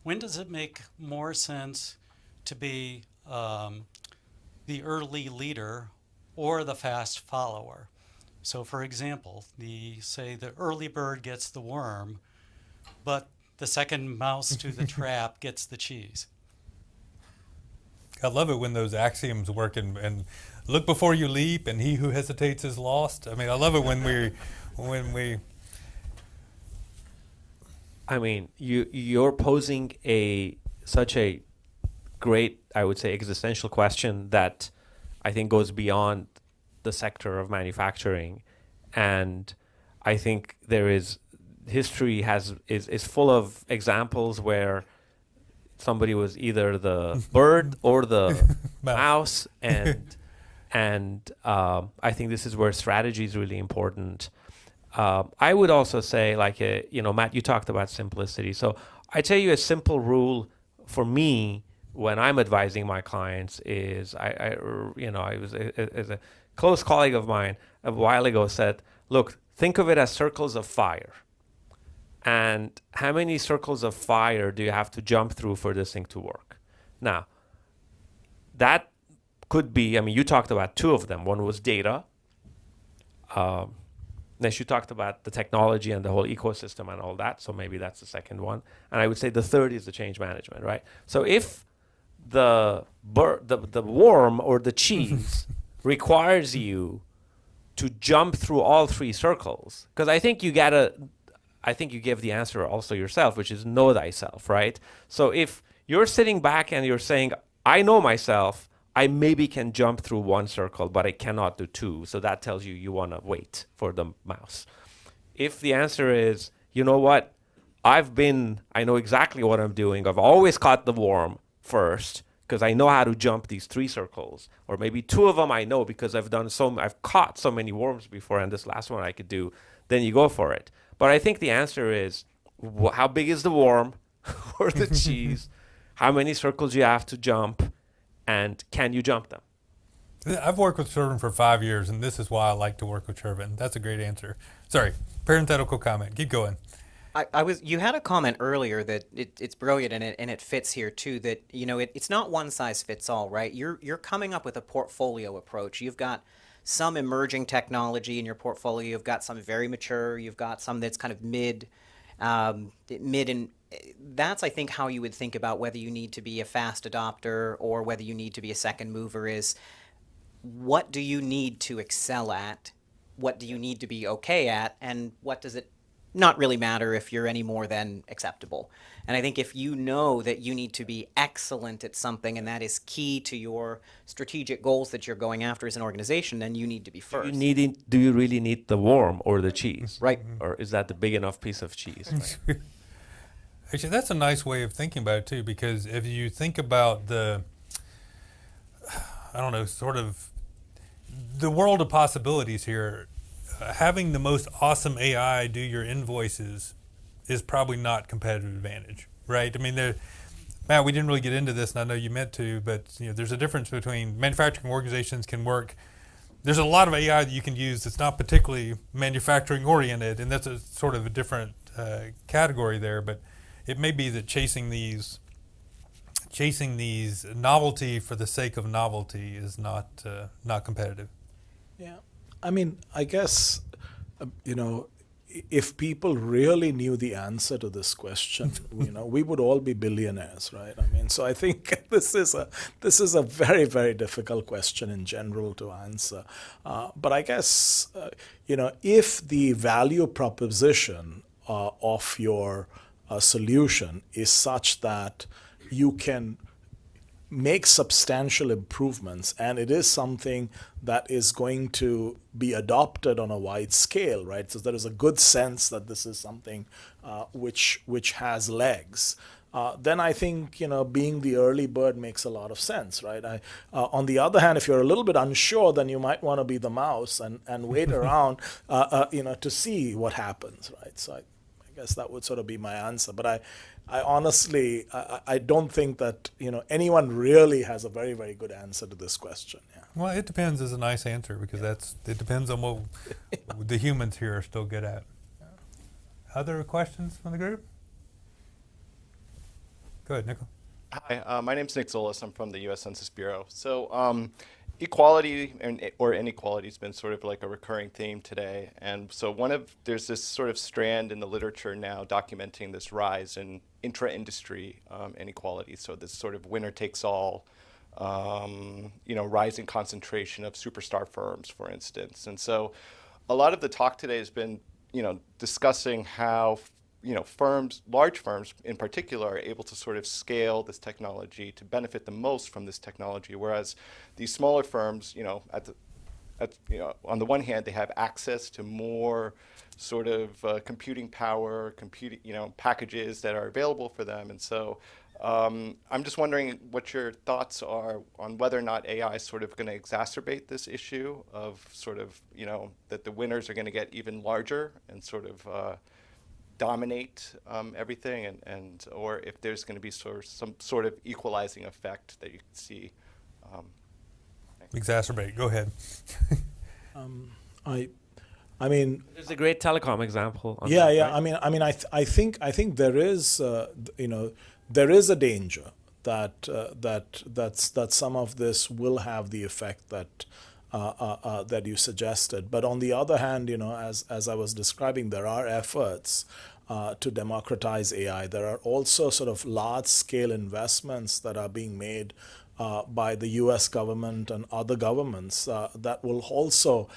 when does it make more sense to be the early leader or the fast follower? So for example, the early bird gets the worm, but the second mouse to the trap gets the cheese. I love it when those axioms work, and look before you leap, and he who hesitates is lost. I mean, I love it when when we. I mean, you're posing such a great, I would say, existential question that I think goes beyond the sector of manufacturing, and I think history is full of examples where somebody was either the bird or the mouse, and I think this is where strategy is really important. I would also say, like, Matt, you talked about simplicity. So I tell you a simple rule for me when I'm advising my clients is, I was as a close colleague of mine a while ago said, look, think of it as circles of fire. And how many circles of fire do you have to jump through for this thing to work? Now, that could be, I mean, you talked about two of them. One was data. Ness, you talked about the technology and the whole ecosystem and all that, so maybe that's the second one. And I would say the third is the change management, right? So if the worm or the cheese requires you to jump through all three circles, because I think you give the answer also yourself, which is know thyself, right? So if you're sitting back and you're saying, I know myself, I maybe can jump through one circle, but I cannot do two. So that tells you want to wait for the mouse. If the answer is, you know what, I know exactly what I'm doing. I've always caught the worm first because I know how to jump these three circles. Or maybe two of them I know because I've caught so many worms before, and this last one I could do. Then you go for it. But I think the answer is, how big is the worm or the cheese? How many circles you have to jump? And can you jump them? I've worked with Shervin for 5 years, and this is why I like to work with Shervin. That's a great answer. Sorry, parenthetical comment. Keep going. You had a comment earlier that it's brilliant and it fits here too, that it's not one size fits all, right? You're coming up with a portfolio approach. You've got some emerging technology in your portfolio. You've got some very mature. You've got some that's kind of mid, and that's, I think, how you would think about whether you need to be a fast adopter or whether you need to be a second mover is, what do you need to excel at? What do you need to be okay at? And what does it not really matter if you're any more than acceptable? And I think if you know that you need to be excellent at something and that is key to your strategic goals that you're going after as an organization, then you need to be first. Do you really need the worm or the cheese? Right. Or is that the big enough piece of cheese? Right? Actually, that's a nice way of thinking about it, too, because if you think about sort of the world of possibilities here, having the most awesome AI do your invoices is probably not competitive advantage, right? I mean, Matt, we didn't really get into this, and I know you meant to, but there's a difference between manufacturing organizations can work. There's a lot of AI that you can use that's not particularly manufacturing oriented, and that's a sort of a different category there, but it may be that chasing these novelty for the sake of novelty is not competitive. Yeah, I mean, I guess, if people really knew the answer to this question, we would all be billionaires, right? I mean, so I think this is a very, very difficult question in general to answer. But I guess, if the value proposition of your solution is such that you can make substantial improvements, and it is something that is going to be adopted on a wide scale, right? So there is a good sense that this is something which has legs. Then I think being the early bird makes a lot of sense, right? On the other hand, if you're a little bit unsure, then you might want to be the mouse and wait around, to see what happens, right? So I guess that would sort of be my answer. But I honestly, I don't think that anyone really has a very, very good answer to this question. Yeah. Well, it depends is a nice answer because it depends on what the humans here are still good at. Other questions from the group? Go ahead, Nicole. Hi, my name's Nick Zolas. I'm from the U.S. Census Bureau. So equality or inequality has been sort of like a recurring theme today. And so there's this sort of strand in the literature now documenting this rise in intra-industry inequality. So this sort of winner takes all, rising concentration of superstar firms, for instance. And so a lot of the talk today has been, discussing how, large firms in particular, are able to sort of scale this technology to benefit the most from this technology, whereas these smaller firms, on the one hand, they have access to more sort of computing power, packages that are available for them, and so I'm just wondering what your thoughts are on whether or not AI is sort of going to exacerbate this issue of sort of, that the winners are going to get even larger and sort of dominate everything, and or if there's going to be some sort of equalizing effect that you can see. Exacerbate. Go ahead. I mean, There's a great telecom example. On yeah, that, yeah. right? I think there is, there is a danger that that some of this will have the effect that that you suggested. But on the other hand, as I was describing, there are efforts to democratize AI. There are also sort of large-scale investments that are being made by the U.S. government and other governments that will also,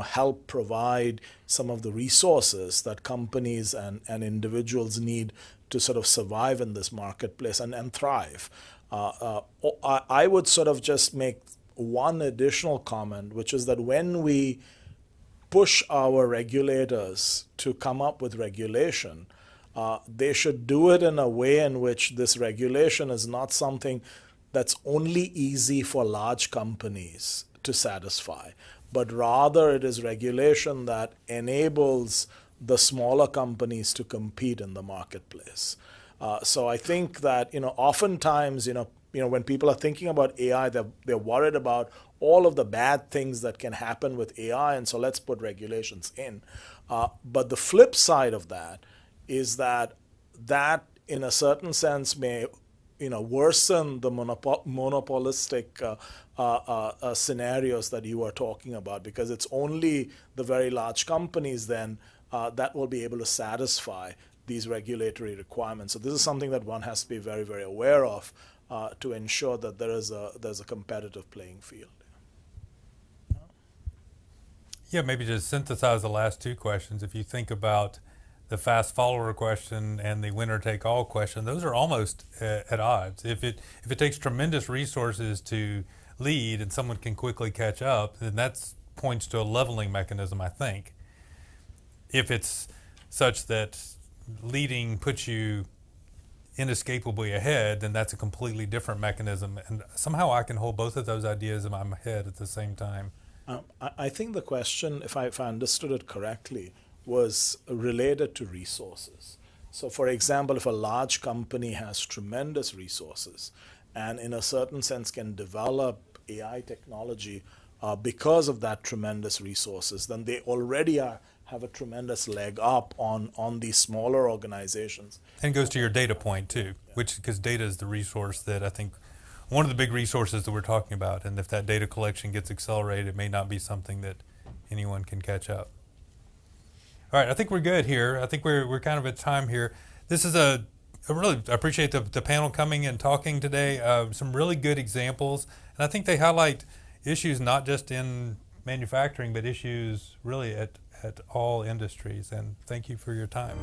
help provide some of the resources that companies and individuals need to sort of survive in this marketplace and thrive. I would sort of just make one additional comment, which is that when we push our regulators to come up with regulation, they should do it in a way in which this regulation is not something that's only easy for large companies to satisfy, but rather it is regulation that enables the smaller companies to compete in the marketplace. So I think that, oftentimes, when people are thinking about AI, they're worried about all of the bad things that can happen with AI, and so let's put regulations in. But the flip side of that is that in a certain sense, may worsen the monopolistic scenarios that you are talking about, because it's only the very large companies then that will be able to satisfy these regulatory requirements. So this is something that one has to be very, very aware of to ensure that there's a competitive playing field. Yeah, maybe just synthesize the last two questions. If you think about the fast follower question and the winner take all question, those are almost at odds. If it takes tremendous resources to lead and someone can quickly catch up, then that points to a leveling mechanism, I think. If it's such that leading puts you inescapably ahead, then that's a completely different mechanism. And somehow I can hold both of those ideas in my head at the same time. I think the question, if I understood it correctly, was related to resources. So for example, if a large company has tremendous resources and in a certain sense can develop AI technology because of that tremendous resources, then they already have a tremendous leg up on these smaller organizations. And it goes to your data point too, because data is the resource that I think one of the big resources that we're talking about. And if that data collection gets accelerated, it may not be something that anyone can catch up. All right, I think we're good here. I think we're kind of at time here. This is I really appreciate the panel coming and talking today. Some really good examples, and I think they highlight issues not just in manufacturing, but issues really at all industries. And thank you for your time.